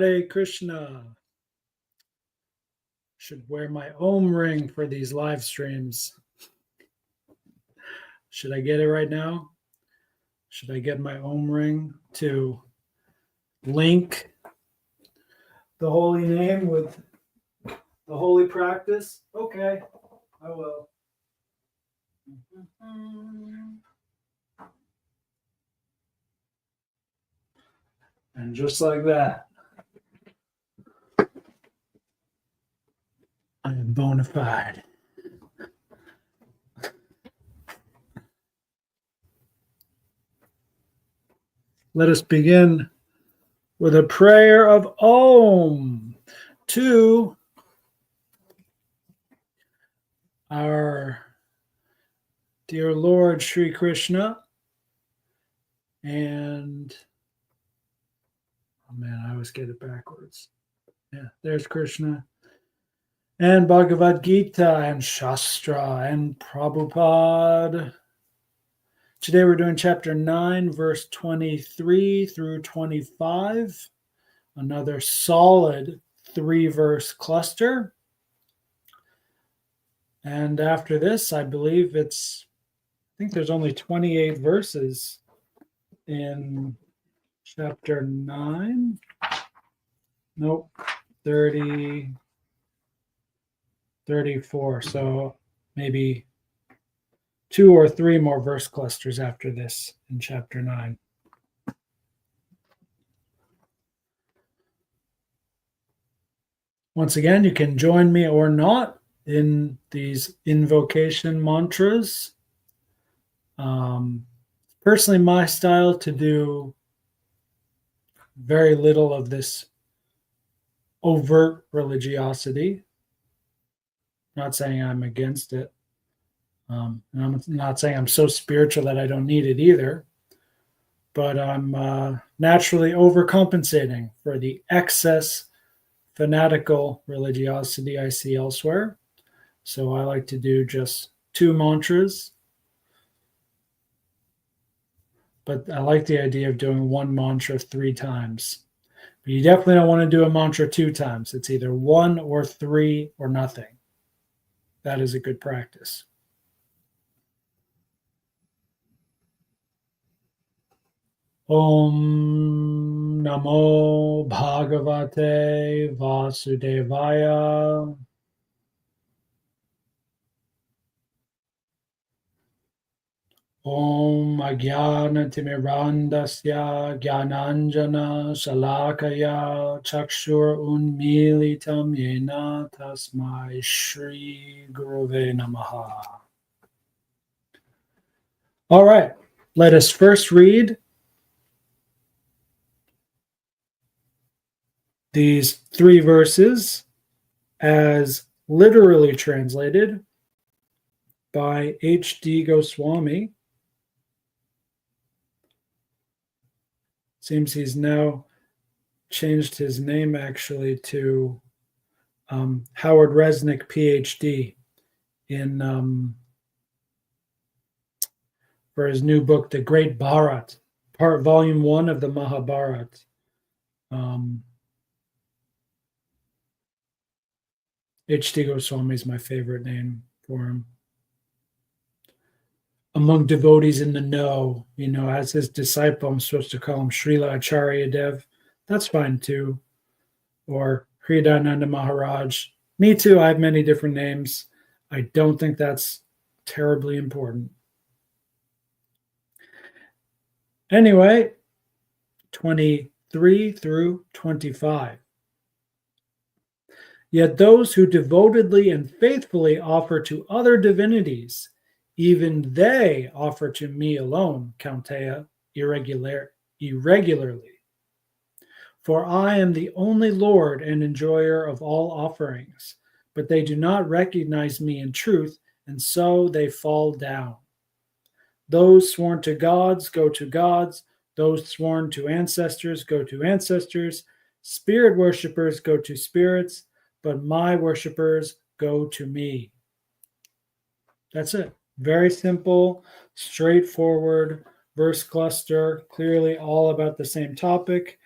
Hare Krishna. Should wear my Om ring for these live streams. Should I get it right now? Should I get my Om ring to link the holy name with the holy practice? Okay, I will. And just like that, I am bona fide. Let us begin with a prayer of Om to our dear Lord Sri Krishna. And, oh man, I always get it backwards. Yeah, there's Krishna. And Bhagavad Gita and Shastra and Prabhupada. Today we're doing chapter 9, verse 23 through 25. Another solid 3-verse cluster. And after this, I think there's only 28 verses in chapter 9. Nope, 30, 34. So maybe 2 or 3 more verse clusters after this in chapter 9. Once again, you can join me or not in these invocation mantras. Personally, my style to do very little of this overt religiosity. Not saying I'm against it. And I'm not saying I'm so spiritual that I don't need it either. But I'm naturally overcompensating for the excess fanatical religiosity I see elsewhere. So I like to do just 2 mantras. But I like the idea of doing one mantra 3 times. But you definitely don't want to do a mantra 2 times. It's either 1 or 3 or nothing. That is a good practice. Om Namo Bhagavate Vasudevaya. Om Agyana Timirandasya Gyananjana Shalakaya Chakshur Unmilitam Yena Tasmai Shri Guruve Namaha. All right, let us first read these 3 verses as literally translated by H.D. Goswami. Seems he's now changed his name actually to Howard Resnick, PhD, in for his new book, The Great Bharat, Volume 1 of the Mahabharat. H.D. Goswami is my favorite name for him. Among devotees in the know, as his disciple, I'm supposed to call him Srila Acharya Dev. That's fine too. Or Hridayananda Maharaj. Me too. I have many different names. I don't think that's terribly important. Anyway, 23 through 25. Yet those who devotedly and faithfully offer to other divinities, even they offer to me alone, Countea, irregularly. For I am the only Lord and enjoyer of all offerings, but they do not recognize me in truth, and so they fall down. Those sworn to gods go to gods, those sworn to ancestors go to ancestors, spirit worshippers go to spirits, but my worshippers go to me. That's it. Very simple, straightforward verse cluster, clearly all about the same topic.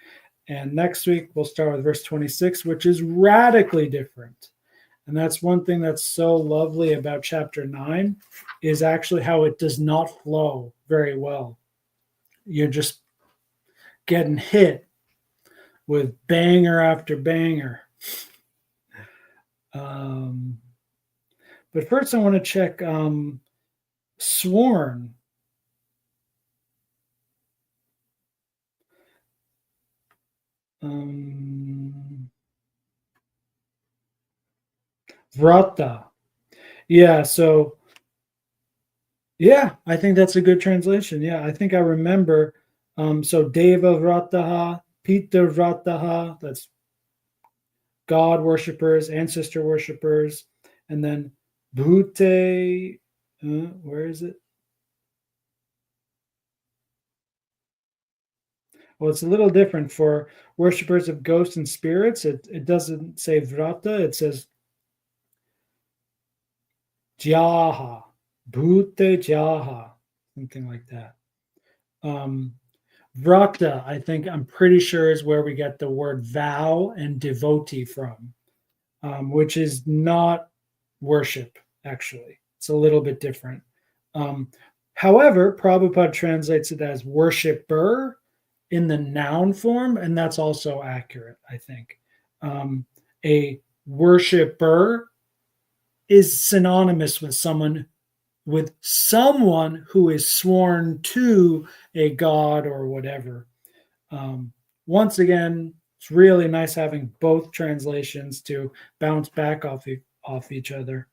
And next week, we'll start with verse 26, which is radically different. And that's one thing that's so lovely about chapter 9 is actually how it does not flow very well. You're just getting hit with banger after banger. But first, I want to check sworn. Vrata. Yeah, so yeah, I think that's a good translation. Yeah, I think I remember. So Deva Vrataha, Pita Vrataha, that's God worshippers, ancestor worshippers, and then Bhute, where is it? Well, it's a little different for worshippers of ghosts and spirits. It doesn't say Vrata, it says Jaha, Bhute Jaha, something like that. Vrata, I'm pretty sure is where we get the word vow and devotee from, which is not worship, actually. It's a little bit different. However, Prabhupada translates it as worshipper in the noun form, and that's also accurate, I think. A worshipper is synonymous with someone who is sworn to a god or whatever. Once again, it's really nice having both translations to bounce back off each other.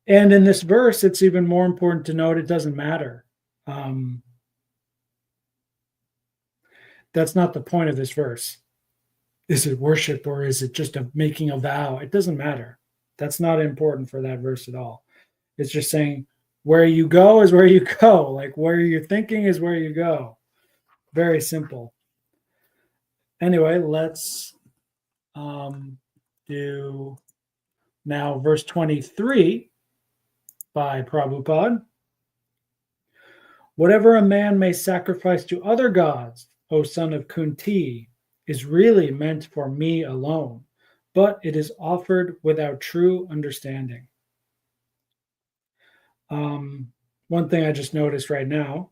And in this verse, it's even more important to note it doesn't matter. That's not the point of this verse. Is it worship or is it just making a vow? It doesn't matter. That's not important for that verse at all. It's just saying where you go is where you go. Like where you're thinking is where you go. Very simple. Anyway, let's do now verse 23 by Prabhupada. Whatever a man may sacrifice to other gods, O son of Kunti, is really meant for me alone, but it is offered without true understanding. One thing I just noticed right now,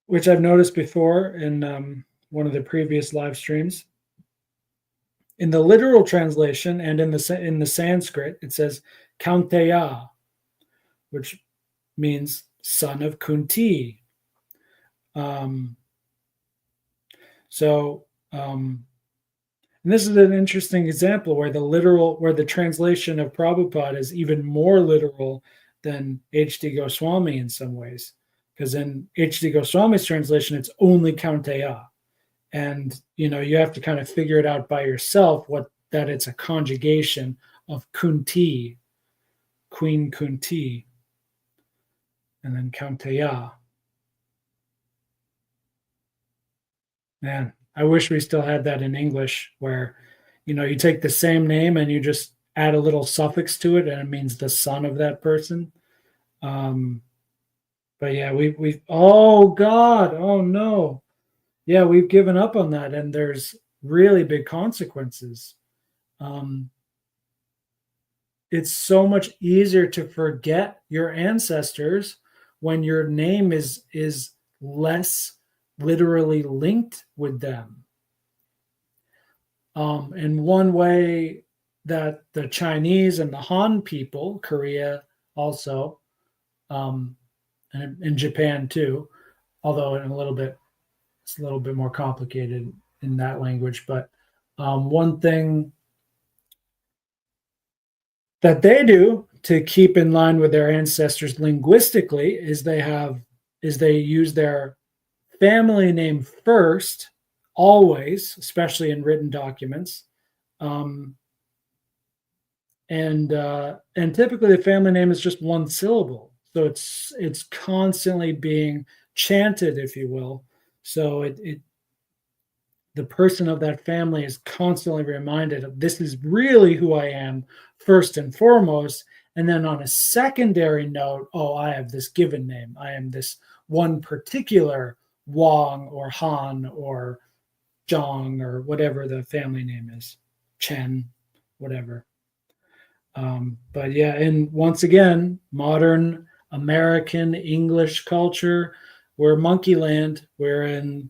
which I've noticed before in one of the previous live streams, in the literal translation and in the Sanskrit, it says Kaunteya, which means son of Kunti. And this is an interesting example where the translation of Prabhupada is even more literal than H.D. Goswami in some ways, because in H.D. Goswami's translation, it's only Kaunteya. And, you have to kind of figure it out by yourself that it's a conjugation of Kunti, Queen Kunti, and then Kaunteya. Man, I wish we still had that in English where, you take the same name and you just add a little suffix to it and it means the son of that person. But yeah, oh God, oh no. Yeah, we've given up on that and there's really big consequences. It's so much easier to forget your ancestors when your name is less literally linked with them. And one way that the Chinese and the Han people, Korea also, and in Japan too, although it's a little bit more complicated in that language. But one thing that they do to keep in line with their ancestors linguistically is they use their family name first, always, especially in written documents. And typically the family name is just one syllable. So it's constantly being chanted, if you will. So the person of that family is constantly reminded of this is really who I am first and foremost, And then on a secondary note, oh, I have this given name. I am this one particular Wang or Han or Zhang or whatever the family name is, Chen, whatever. But yeah, and once again, modern American English culture, we're monkey land. We're in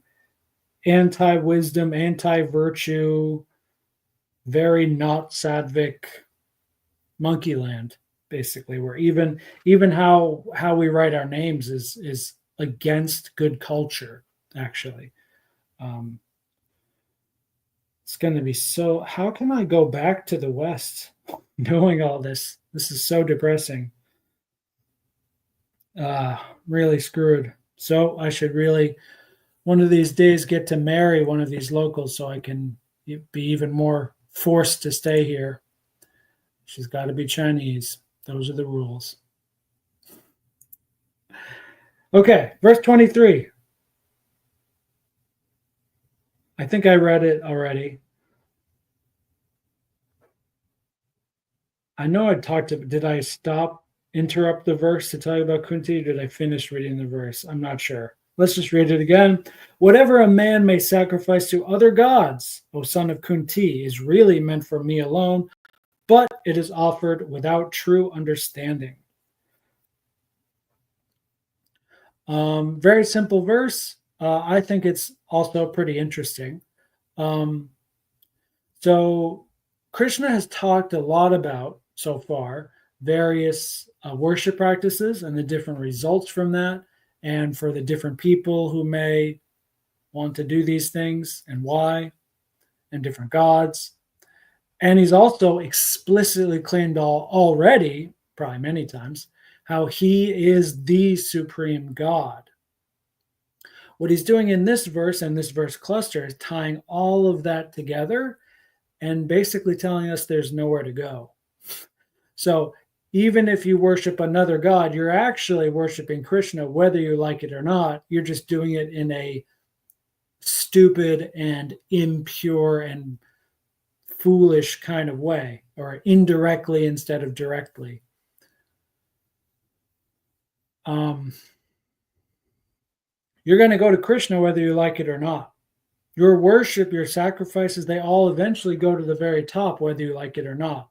anti-wisdom, anti-virtue, very not Sadvic monkey land. Basically, where even how we write our names is against good culture. Actually, it's going to be so. How can I go back to the West knowing all this? This is so depressing. Really screwed. So I should really one of these days get to marry one of these locals so I can be even more forced to stay here. She's got to be Chinese. Those are the rules. Okay, verse 23. I think I read it already. I know I talked about, did I interrupt the verse to tell you about Kunti? Or did I finish reading the verse? I'm not sure. Let's just read it again. Whatever a man may sacrifice to other gods, O son of Kunti, is really meant for me alone, but it is offered without true understanding. Very simple verse. I think it's also pretty interesting. So Krishna has talked a lot about, so far, various worship practices and the different results from that, and for the different people who may want to do these things and why, and different gods. And he's also explicitly claimed already, probably many times, how he is the supreme God. What he's doing in this verse and this verse cluster is tying all of that together and basically telling us there's nowhere to go. So even if you worship another god, you're actually worshiping Krishna, whether you like it or not. You're just doing it in a stupid and impure and foolish kind of way, or indirectly instead of directly. You're going to go to Krishna whether you like it or not. Your worship, your sacrifices, they all eventually go to the very top, whether you like it or not.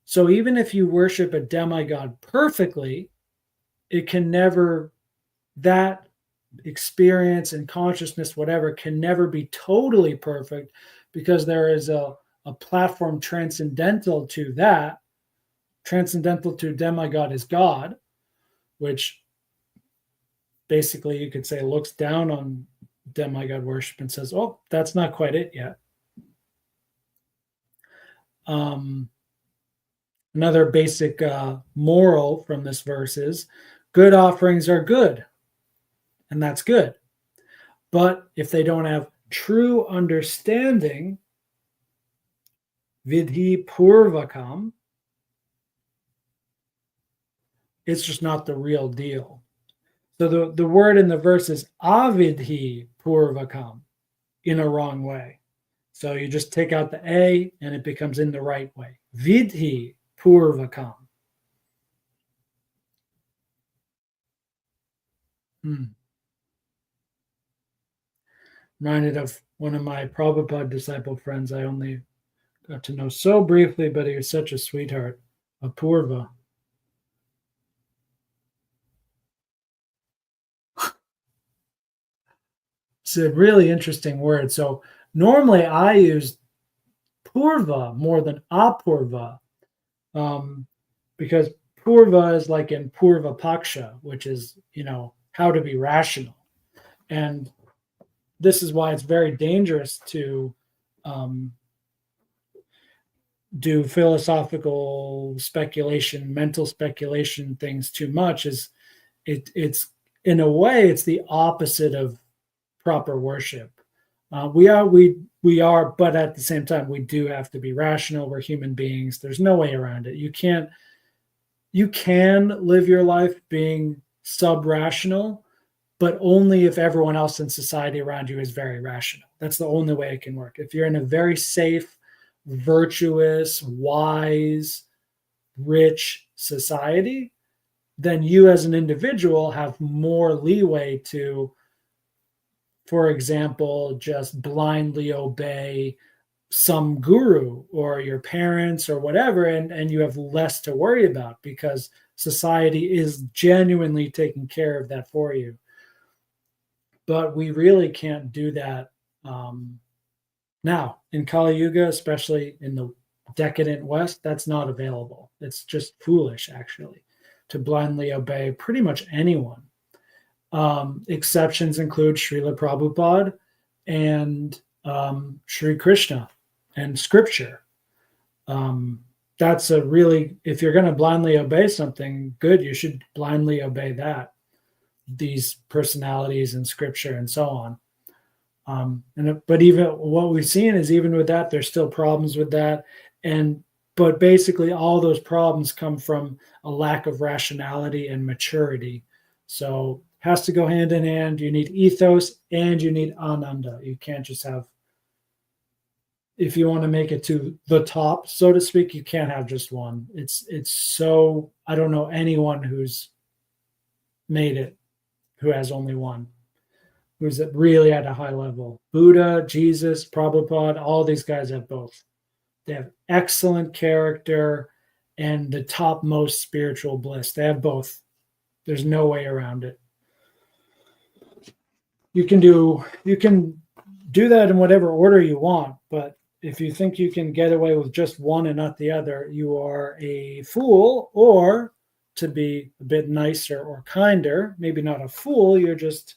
So even if you worship a demigod perfectly, it can never, that experience and consciousness, whatever, can never be totally perfect, because there is a platform transcendental to that. Transcendental to demigod is God, which basically you could say looks down on demigod worship and says, oh, that's not quite it yet. Another basic moral from this verse is good offerings are good, and that's good. But if they don't have true understanding, vidhi purvakam, it's just not the real deal. So the word in the verse is avidhi purvakam, in a wrong way. So you just take out the A and it becomes in the right way. Vidhi purvakam. Reminded of one of my Prabhupada disciple friends I only got to know so briefly, but he was such a sweetheart, Apurva. It's a really interesting word. So normally I use purva more than apurva, because purva is like in purva paksha, which is, how to be rational. And this is why it's very dangerous to do philosophical speculation, mental speculation things too much. It's in a way, it's the opposite of proper worship. We are, but at the same time, we do have to be rational. We're human beings. There's no way around it. You can live your life being sub-rational, but only if everyone else in society around you is very rational. That's the only way it can work. If you're in a very safe, virtuous, wise, rich society, then you as an individual have more leeway to, for example, just blindly obey some guru or your parents or whatever, and you have less to worry about because society is genuinely taking care of that for you. But we really can't do that now in Kali Yuga, especially in the decadent West. That's not available. It's just foolish, actually, to blindly obey pretty much anyone. Exceptions include Srila Prabhupada and Sri Krishna and scripture. That's a really, if you're going to blindly obey something, good, you should blindly obey that, these personalities and scripture and so on. But even what we've seen is even with that, there's still problems with that. But basically all those problems come from a lack of rationality and maturity. So it has to go hand in hand. You need ethos and you need ananda. You can't just have, if you want to make it to the top, so to speak, you can't have just one. It's so, I don't know anyone who's made it who has only one, who's really at a high level. Buddha, Jesus, Prabhupada, all these guys have both. They have excellent character and the topmost spiritual bliss. They have both. There's no way around it. You can do that in whatever order you want, but if you think you can get away with just one and not the other, you are a fool, or to be a bit nicer or kinder, maybe not a fool, you're just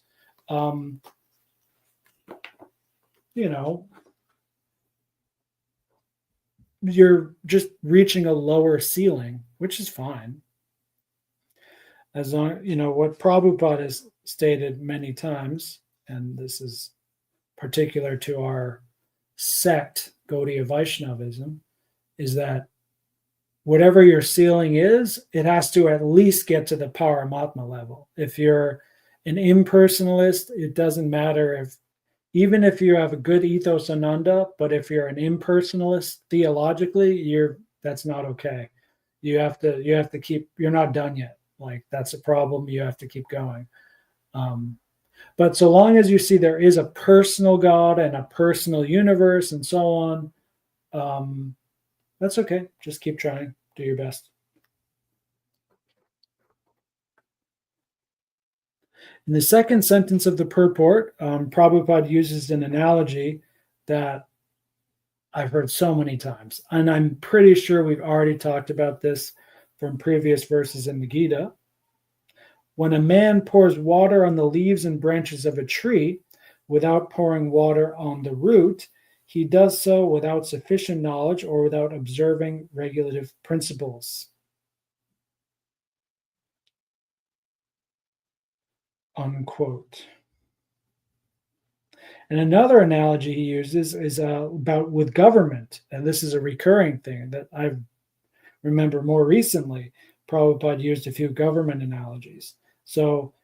you're just reaching a lower ceiling, which is fine. As long, what Prabhupada has stated many times, and this is particular to our sect, Gaudiya Vaishnavism, is that whatever your ceiling is, it has to at least get to the Paramatma level. If you're an impersonalist, it doesn't matter even if you have a good ethos ananda, but if you're an impersonalist theologically, that's not okay. You have to keep, you're not done yet. Like, that's a problem. You have to keep going. But so long as you see there is a personal God and a personal universe and so on, that's okay. Just keep trying. Do your best. In the second sentence of the purport, Prabhupada uses an analogy that I've heard so many times, and I'm pretty sure we've already talked about this from previous verses in the Gita. When a man pours water on the leaves and branches of a tree without pouring water on the root, he does so without sufficient knowledge or without observing regulative principles. Unquote. And another analogy he uses is about with government, and this is a recurring thing that I remember more recently. Prabhupada used a few government analogies. So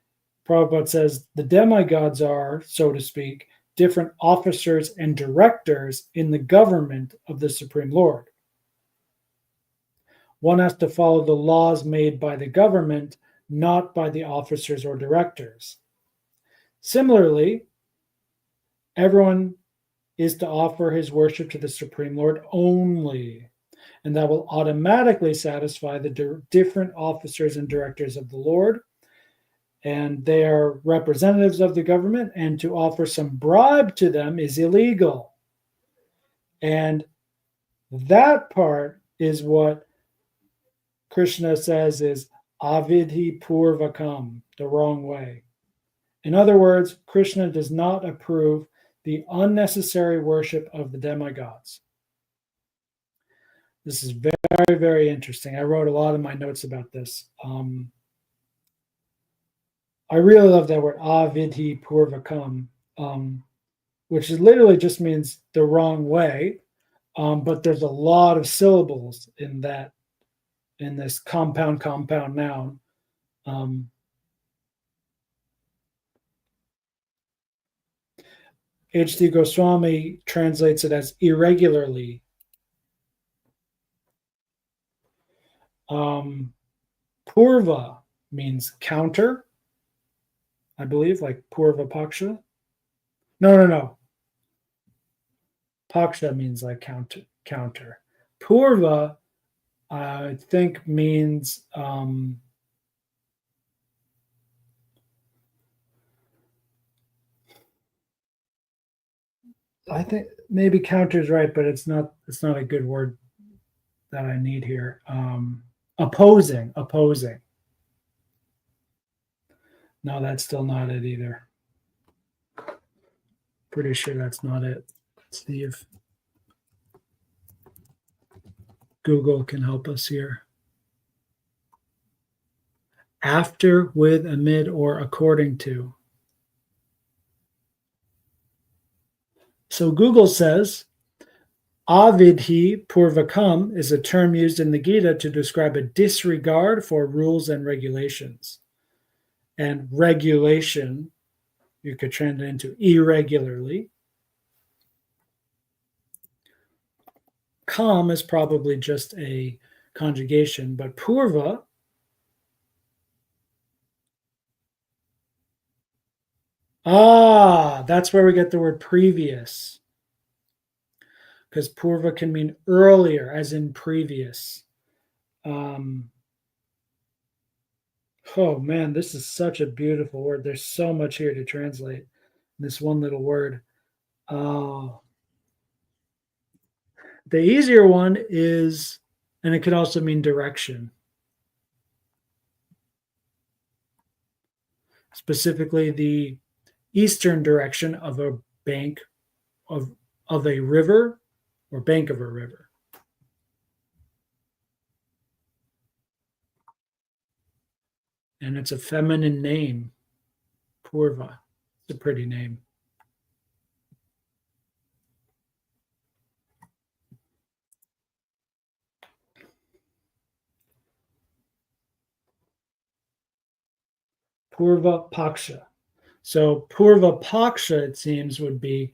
Prabhupada says the demigods are, so to speak, different officers and directors in the government of the Supreme Lord. One has to follow the laws made by the government, not by the officers or directors. Similarly, everyone is to offer his worship to the Supreme Lord only, and that will automatically satisfy the different officers and directors of the Lord, and they are representatives of the government, and to offer some bribe to them is illegal. And that part is what Krishna says is avidhi purvakam, the wrong way. In other words, Krishna does not approve the unnecessary worship of the demigods. This is very, very interesting. I wrote a lot of my notes about this. I really love that word avidhi purvakam, which literally just means the wrong way. But there's a lot of syllables in this compound noun. H.D. Goswami translates it as irregularly. Purva means counter, I believe, like Purva Paksha. No. Paksha means like counter. Purva, I think, means I think maybe counter is right, but it's not. It's not a good word that I need here. Opposing. No, that's still not it either. Pretty sure that's not it. Let's see if Google can help us here. After, with, amid, or according to. So Google says avidhi purvakam is a term used in the Gita to describe a disregard for rules and regulations. And regulation, you could translate into irregularly. Kam is probably just a conjugation, but purva, that's where we get the word previous. Because purva can mean earlier, as in previous. Oh man, this is such a beautiful word. There's so much here to translate. This one little word. The easier one is, and it could also mean direction. Specifically, the eastern direction of a bank of a river or bank of a river. And it's a feminine name, Purva. It's a pretty name. Purva Paksha. So Purva Paksha, it seems, would be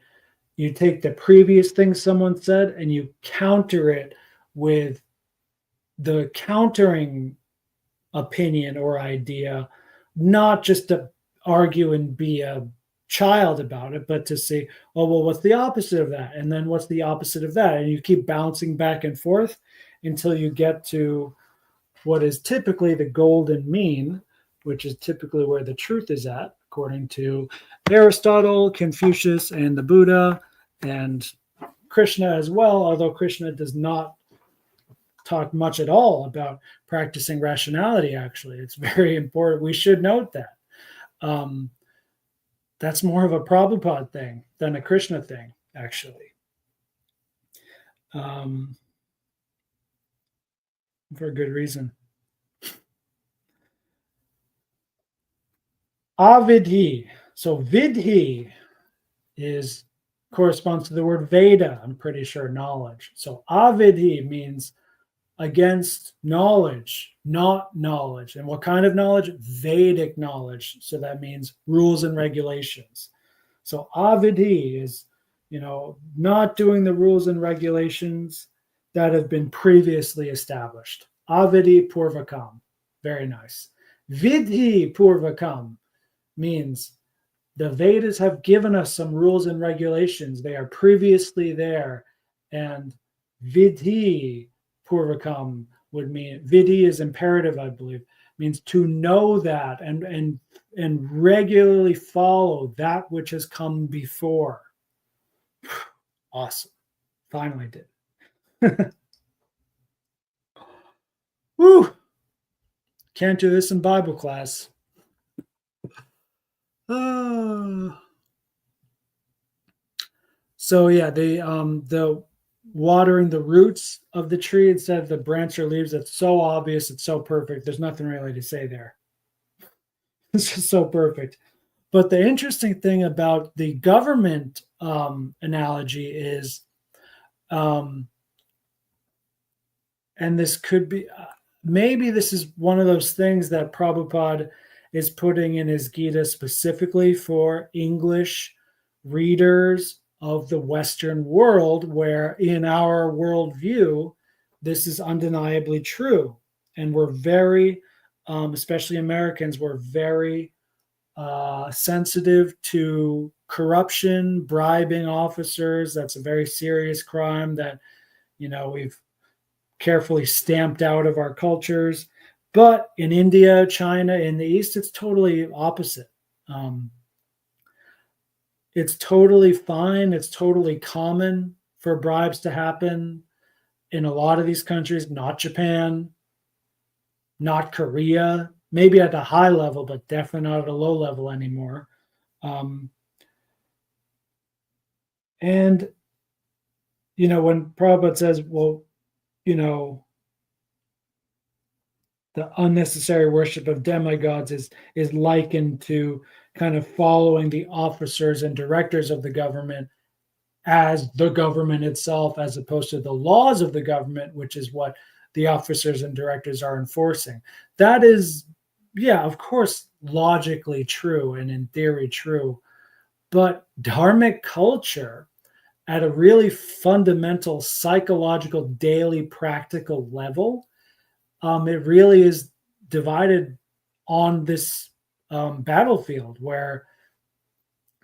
you take the previous thing someone said and you counter it with the countering opinion or idea, not just to argue and be a child about it, but to say, oh, well, what's the opposite of that? And then what's the opposite of that? And you keep bouncing back and forth until you get to what is typically the golden mean, which is typically where the truth is at, according to Aristotle, Confucius, and the Buddha, and Krishna as well, although Krishna does not talk much at all about practicing rationality, actually. It's very important. We should note that. That's more of a Prabhupada thing than a Krishna thing, actually. For a good reason. Avidhi. So vidhi corresponds to the word Veda, I'm pretty sure, knowledge. So avidhi means against knowledge, not knowledge. And what kind of knowledge? Vedic knowledge. So that means rules and regulations. So avidhi is, not doing the rules and regulations that have been previously established. Avidhi purvakam. Very nice. Vidhi purvakam means the Vedas have given us some rules and regulations. They are previously there. And vidhi purvakam would mean, vidhi is imperative, I believe, means to know that and regularly follow that which has come before. Awesome. Finally did. Woo! Can't do this in Bible class. So yeah, the watering the roots of the tree instead of the branch or leaves, that's so obvious, it's so perfect. There's nothing really to say there. It's just so perfect. But the interesting thing about the government analogy is, and this could be, maybe this is one of those things that Prabhupada is putting in his Gita specifically for English readers of the Western world, where in our worldview, this is undeniably true. And we're very, especially Americans, we're very sensitive to corruption, bribing officers. That's a very serious crime that, we've carefully stamped out of our cultures. But in India, China, in the East, it's totally opposite. Um, it's totally fine. It's totally common for bribes to happen in a lot of these countries, not Japan, not Korea, maybe at a high level, but definitely not at a low level anymore. Um, and, when Prabhupada says, well, you know, the unnecessary worship of demigods is likened to kind of following the officers and directors of the government as the government itself, as opposed to the laws of the government, which is what the officers and directors are enforcing. That is, yeah, of course, logically true and in theory true. But dharmic culture, at a really fundamental psychological, daily, practical level, it really is divided on this battlefield where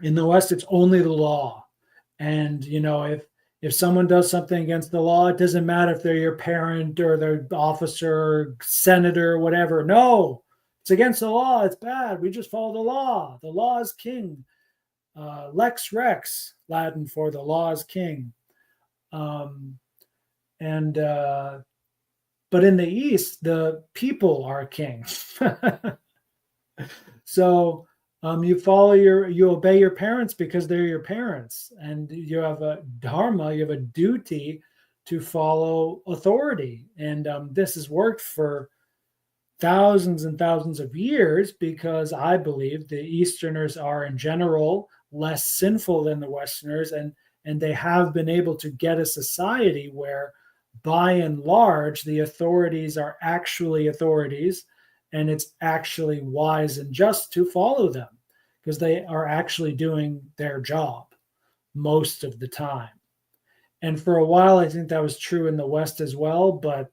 in the West, it's only the law. And, if someone does something against the law, it doesn't matter if they're your parent or their officer, or senator, or whatever. No, it's against the law. It's bad. We just follow the law. The law is king. Lex Rex, Latin for the law is king. And but in the East, the people are king. So you obey your parents because they're your parents, and you have a dharma, you have a duty to follow authority. And this has worked for thousands and thousands of years because I believe the Easterners are in general less sinful than the Westerners, and they have been able to get a society where by and large the authorities are actually authorities, and it's actually wise and just to follow them because they are actually doing their job most of the time. And for a while, I think that was true in the West as well, but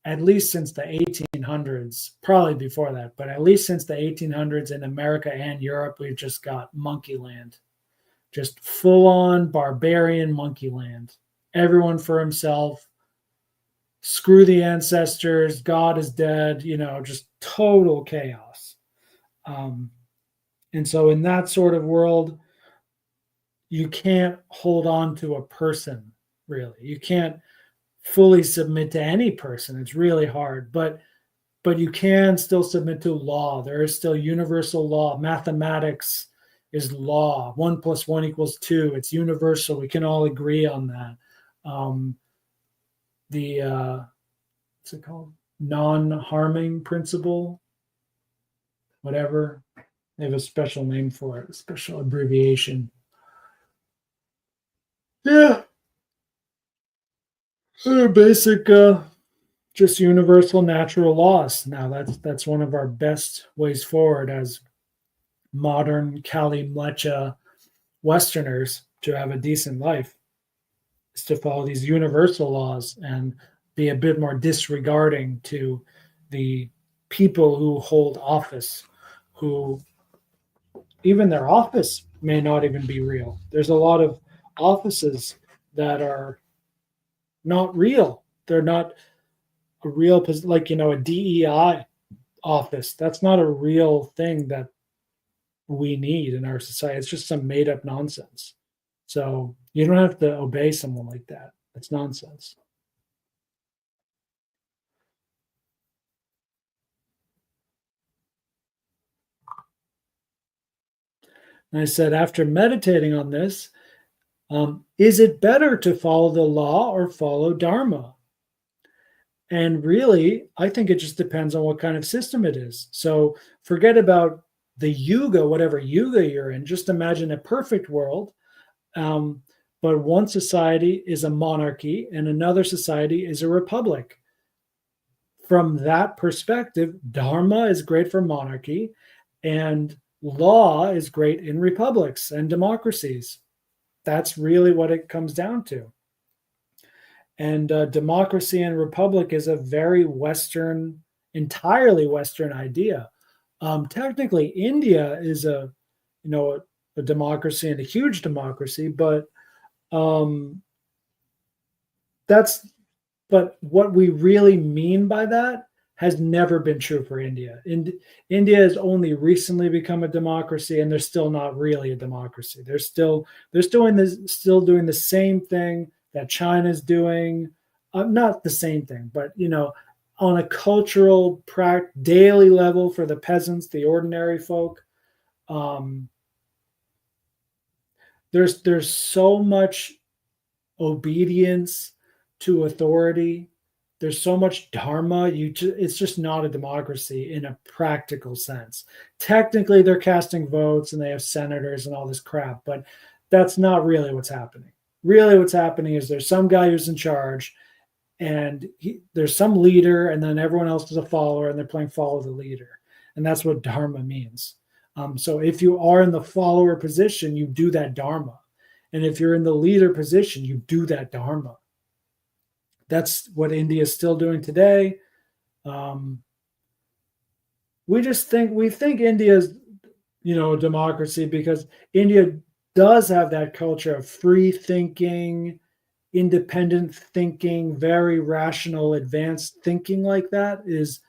at least since the 1800s, probably before that, but at least since the 1800s in America and Europe, we've just got monkey land, just full on barbarian monkey land. Everyone for himself. Screw the ancestors. God is dead. Just total chaos. And so in that sort of world, you can't hold on to a person, really. You can't fully submit to any person. It's really hard, but you can still submit to law. There is still universal law. Mathematics is law. 1 + 1 = 2. It's universal. We can all agree on that. What's it called? Non-harming principle, whatever. They have a special name for it, a special abbreviation. Yeah. Basic, just universal natural laws. Now that's one of our best ways forward as modern Kali Mlecha Westerners to have a decent life, is to follow these universal laws and be a bit more disregarding to the people who hold office, who even their office may not even be real. There's a lot of offices that are not real. They're not a real, like, a DEI office. That's not a real thing that we need in our society. It's just some made up nonsense. So you don't have to obey someone like that. It's nonsense. And I said, after meditating on this, is it better to follow the law or follow Dharma? And really, I think it just depends on what kind of system it is. So forget about the yuga, whatever yuga you're in. Just imagine a perfect world. But one society is a monarchy and another society is a republic. From that perspective, Dharma is great for monarchy and law is great in republics and democracies. That's really what it comes down to. And democracy and republic is a very Western, entirely Western idea. Technically, India is a democracy and a huge democracy, but um, that's but what we really mean by that has never been true for India. India has only recently become a democracy, and they're still not really a democracy. They're still doing the same thing that China's doing. Not the same thing, but on a cultural, daily level for the peasants, the ordinary folk. Um, there's so much obedience to authority. There's so much dharma. It's just not a democracy in a practical sense. Technically, they're casting votes and they have senators and all this crap, but that's not really what's happening. Really, what's happening is there's some guy who's in charge, and there's some leader, and then everyone else is a follower, and they're playing follow the leader, and that's what dharma means. So if you are in the follower position, you do that dharma. And if you're in the leader position, you do that dharma. That's what India is still doing today. Um, we think India is, a democracy because India does have that culture of free thinking, independent thinking, very rational, advanced thinking. Like that is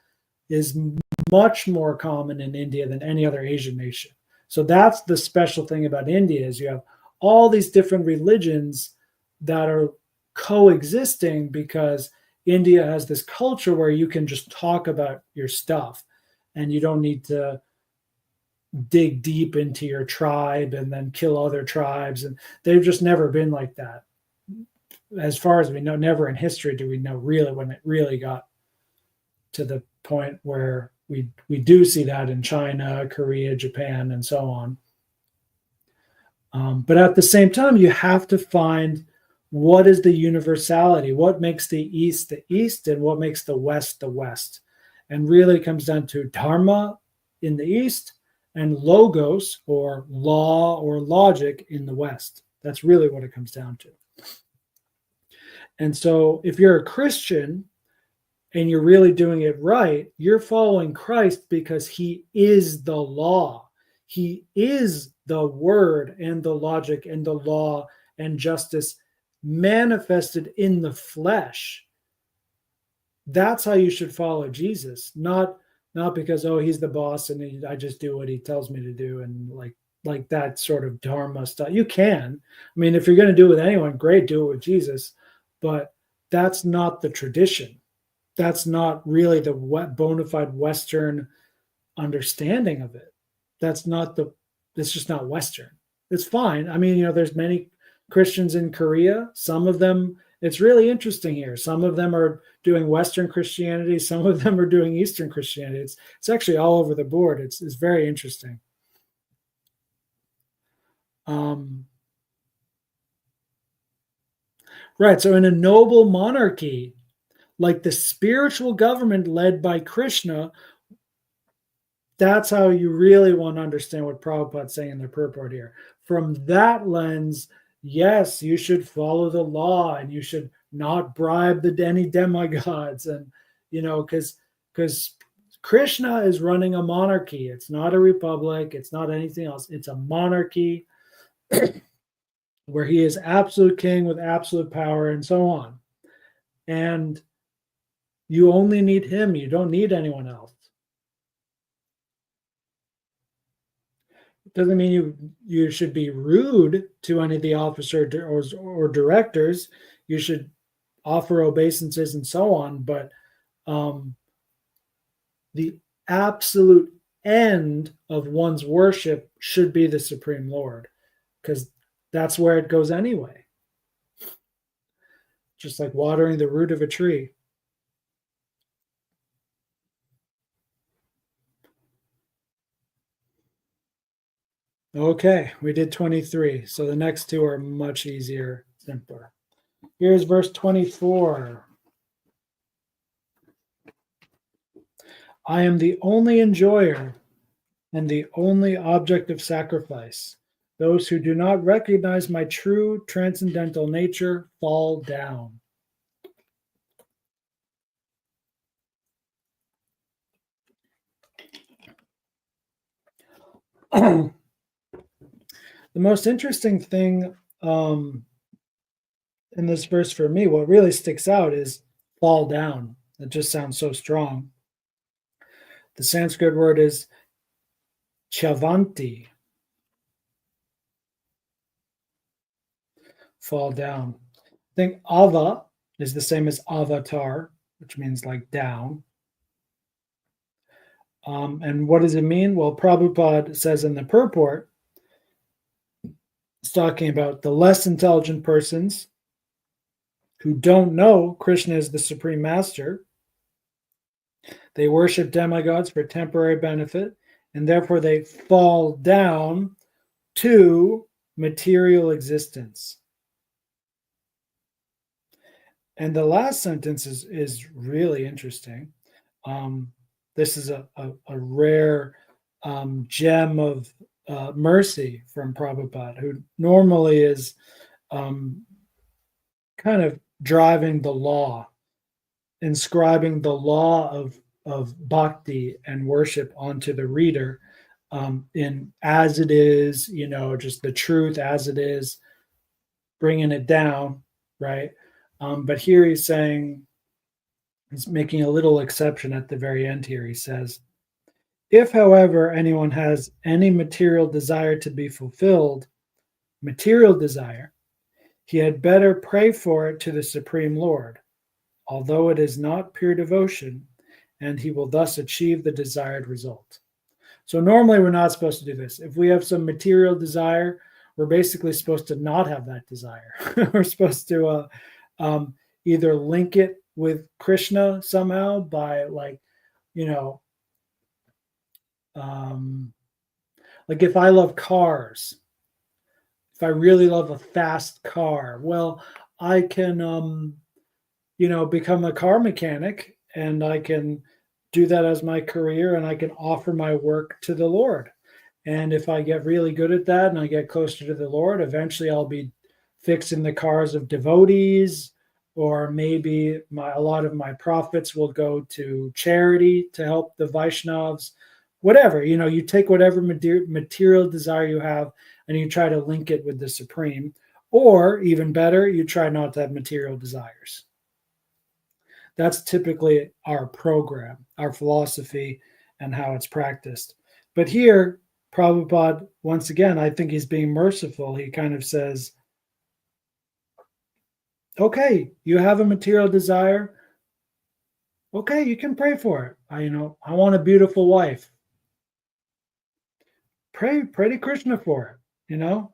much more common in India than any other Asian nation. So that's the special thing about India is you have all these different religions that are coexisting because India has this culture where you can just talk about your stuff and you don't need to dig deep into your tribe and then kill other tribes. And they've just never been like that. As far as we know, never in history do we know really when it really got to the point where we do see that in China, Korea, Japan, and so on. But at the same time, you have to find what is the universality, what makes the East, and what makes the West, and really comes down to dharma in the East and logos or law or logic in the West. That's really what it comes down to. And so if you're a Christian and you're really doing it right, you're following Christ because he is the law. He is the word and the logic and the law and justice manifested in the flesh. That's how you should follow Jesus, not because he's the boss and I just do what he tells me to do and like that sort of dharma stuff. You can, I mean, if you're going to do it with anyone, great, do it with Jesus, but that's not the tradition. That's not really the bona fide Western understanding of it. It's just not Western. It's fine. I mean, there's many Christians in Korea. Some of them, it's really interesting here. Some of them are doing Western Christianity. Some of them are doing Eastern Christianity. It's actually all over the board. It's very interesting. Right. So in a noble monarchy, like the spiritual government led by Krishna, that's how you really want to understand what Prabhupada's saying in the purport here. From that lens, yes, you should follow the law and you should not bribe any demigods. And, because Krishna is running a monarchy. It's not a republic. It's not anything else. It's a monarchy where he is absolute king with absolute power and so on. And you only need him. You don't need anyone else. It doesn't mean you should be rude to any of the officers or directors. You should offer obeisances and so on. But the absolute end of one's worship should be the Supreme Lord, because that's where it goes anyway. Just like watering the root of a tree. Okay, we did 23. So the next two are much easier, simpler. Here's verse 24. I am the only enjoyer and the only object of sacrifice. Those who do not recognize my true transcendental nature fall down. The most interesting thing in this verse for me, what really sticks out is fall down. It just sounds so strong. The Sanskrit word is chavanti, fall down. I think ava is the same as avatar, which means like down. And what does it mean? Well, Prabhupada says in the purport, it's talking about the less intelligent persons who don't know Krishna is the supreme master. They worship demigods for temporary benefit, and therefore they fall down to material existence. And the last sentence is really interesting. This is a rare gem of mercy from Prabhupada, who normally is kind of driving the law, inscribing the law of bhakti and worship onto the reader in as it is, just the truth as it is, bringing it down, right? But here he's making a little exception at the very end here. He says, if, however, anyone has any material desire to be fulfilled, material desire, he had better pray for it to the Supreme Lord, although it is not pure devotion, and he will thus achieve the desired result. So normally we're not supposed to do this. If we have some material desire, we're basically supposed to not have that desire. We're supposed to either link it with Krishna somehow by like if I love cars, if I really love a fast car, well, I can become a car mechanic, and I can do that as my career, and I can offer my work to the Lord. And if I get really good at that and I get closer to the Lord, eventually I'll be fixing the cars of devotees, or maybe a lot of my profits will go to charity to help the Vaishnavas, whatever. You take whatever material desire you have and you try to link it with the Supreme, or even better, you try not to have material desires. That's typically our program, our philosophy, and how it's practiced. But here, Prabhupada, once again, I think he's being merciful. He kind of says, okay, you have a material desire. Okay, you can pray for it. I want a beautiful wife. Pray to Krishna for it.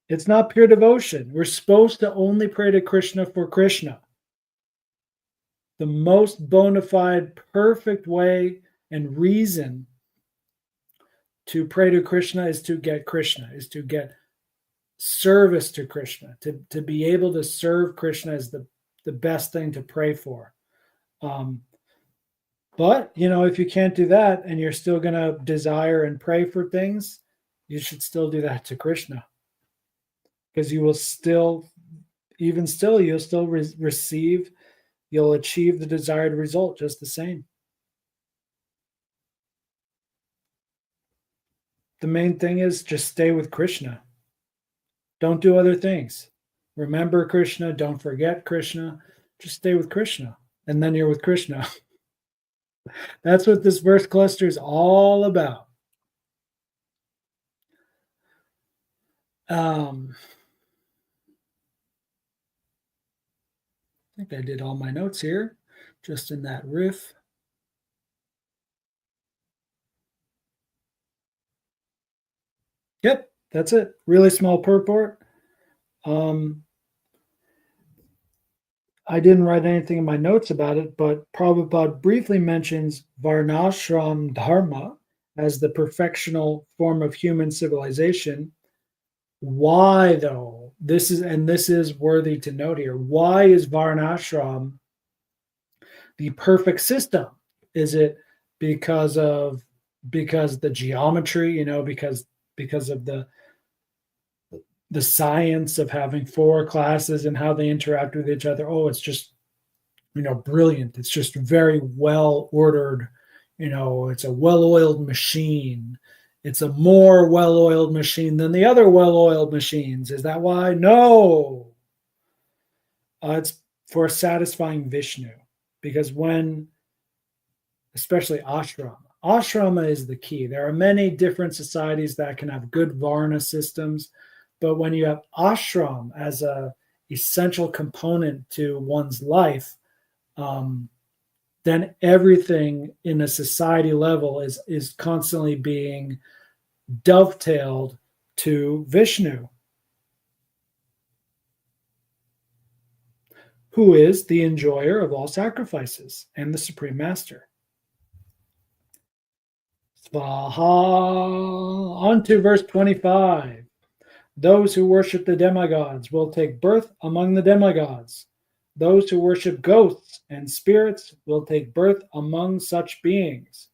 It's not pure devotion. We're supposed to only pray to Krishna for Krishna. The most bona fide, perfect way and reason to pray to Krishna is to get Krishna, is to get service to Krishna. To be able to serve Krishna is the best thing to pray for. But, if you can't do that and you're still going to desire and pray for things, you should still do that to Krishna. Because you will still, you'll still receive, you'll achieve the desired result just the same. The main thing is just stay with Krishna. Don't do other things. Remember Krishna. Don't forget Krishna. Just stay with Krishna. And then you're with Krishna. That's what this verse cluster is all about. I think I did all my notes here, just in that riff. Yep, that's it. Really small purport. I didn't write anything in my notes about it, but Prabhupada briefly mentions Varnashram Dharma as the perfectional form of human civilization. Why, though? This is worthy to note here. Why is Varnashram the perfect system? Is it because the geometry, because of the science of having 4 classes and how they interact with each other? Oh, it's just brilliant. It's just very well ordered. It's a well-oiled machine. It's a more well-oiled machine than the other well-oiled machines. Is that why? No. It's for satisfying Vishnu. Because when, especially ashrama is the key. There are many different societies that can have good varna systems, but when you have ashram as a essential component to one's life, then everything in a society level is constantly being dovetailed to Vishnu, who is the enjoyer of all sacrifices and the supreme master. Svaha. On to verse 25. Those who worship the demigods will take birth among the demigods. Those who worship ghosts and spirits will take birth among such beings.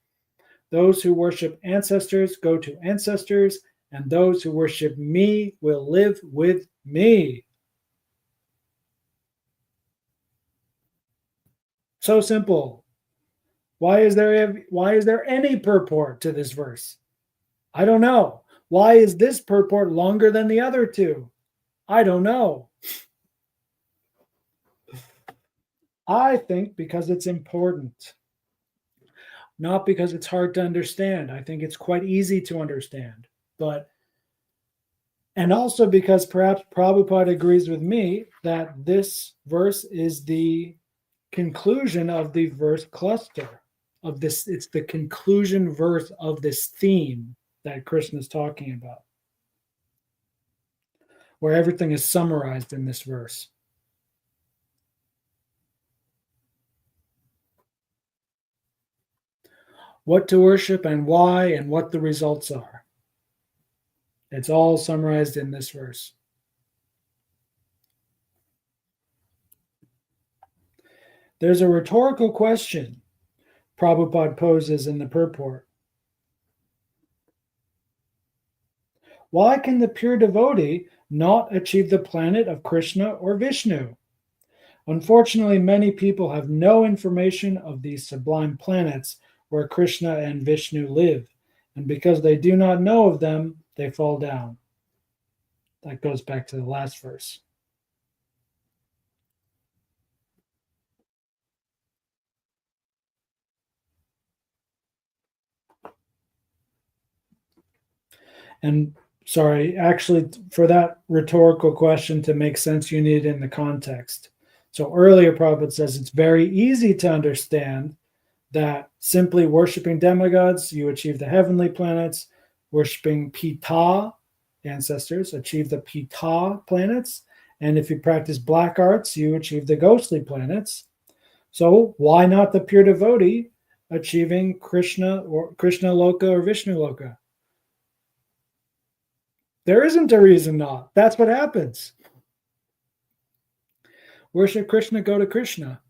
Those who worship ancestors go to ancestors, and those who worship me will live with me. So simple. Why is there any purport to this verse? I don't know. Why is this purport longer than the other two? I don't know. I think because it's important, not because it's hard to understand. I think it's quite easy to understand, and also because perhaps Prabhupada agrees with me that this verse is the conclusion of the verse cluster of this. It's the conclusion verse of this theme that Krishna is talking about, where everything is summarized in this verse. What to worship and why and what the results are. It's all summarized in this verse. There's a rhetorical question Prabhupada poses in the purport. Why can the pure devotee not achieve the planet of Krishna or Vishnu? Unfortunately, many people have no information of these sublime planets where Krishna and Vishnu live, and because they do not know of them, they fall down. That goes back to the last verse. And sorry, actually, for that rhetorical question to make sense, you need it in the context. So earlier, Prabhupada says it's very easy to understand that simply worshiping demigods, you achieve the heavenly planets. Worshiping Pita, ancestors, achieve the Pita planets. And if you practice black arts, you achieve the ghostly planets. So why not the pure devotee achieving Krishna or Krishna Loka or Vishnu Loka? There isn't a reason not. That's what happens. Worship Krishna, go to Krishna.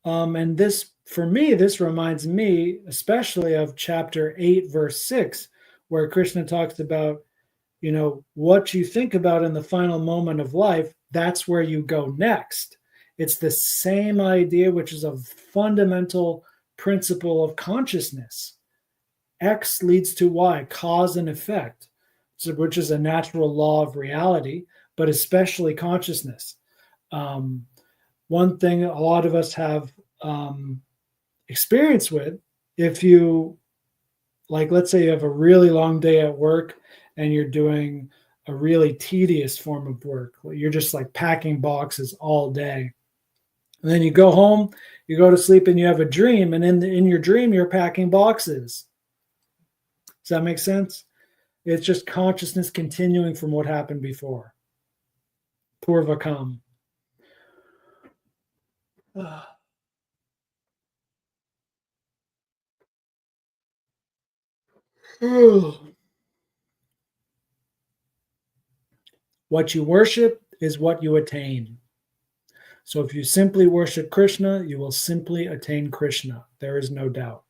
And this, for me, this reminds me especially of chapter 8, verse 6, where Krishna talks about, what you think about in the final moment of life, that's where you go next. It's the same idea, which is a fundamental principle of consciousness. X leads to Y, cause and effect, which is a natural law of reality, but especially consciousness. One thing a lot of us have experience with, if you, let's say you have a really long day at work and you're doing a really tedious form of work. You're just packing boxes all day. And then you go home, you go to sleep, and you have a dream. And in your dream, you're packing boxes. Does that make sense? It's just consciousness continuing from what happened before. Purvakam. What you worship is what you attain. So if you simply worship Krishna, you will simply attain Krishna. There is no doubt.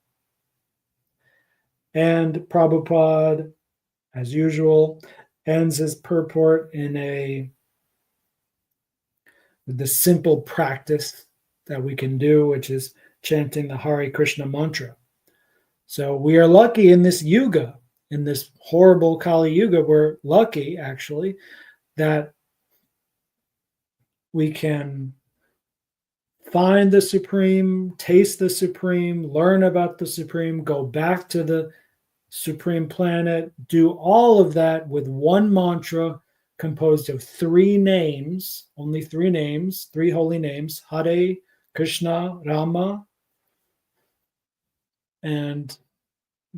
And Prabhupada, as usual, ends his purport with the simple practice that we can do, which is chanting the Hare Krishna mantra. So we are lucky in this yuga, in this horrible Kali Yuga. We're lucky, actually, that we can find the Supreme, taste the Supreme, learn about the Supreme, go back to the Supreme planet, do all of that with one mantra composed of 3 names, only 3 names, 3 holy names, Hare, Krishna, Rama, and,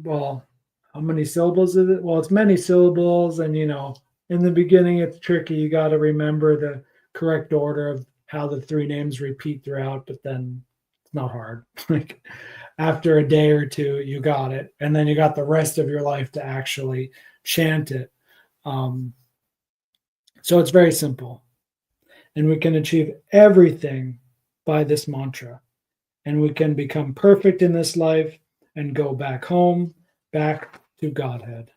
well, how many syllables is it? Well, it's many syllables, and in the beginning it's tricky. You got to remember the correct order of how the 3 names repeat throughout, but then it's not hard. Like after a day or two, you got it, and then you got the rest of your life to actually chant it. So it's very simple, and we can achieve everything by this mantra, and we can become perfect in this life and go back home, back to Godhead.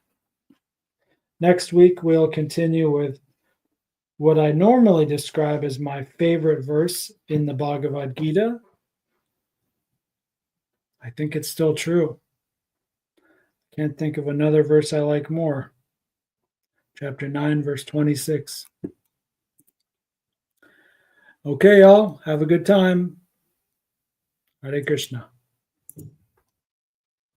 Next week, we'll continue with what I normally describe as my favorite verse in the Bhagavad Gita. I think it's still true. Can't think of another verse I like more. Chapter 9, verse 26. Okay, y'all, have a good time. Hare Krishna.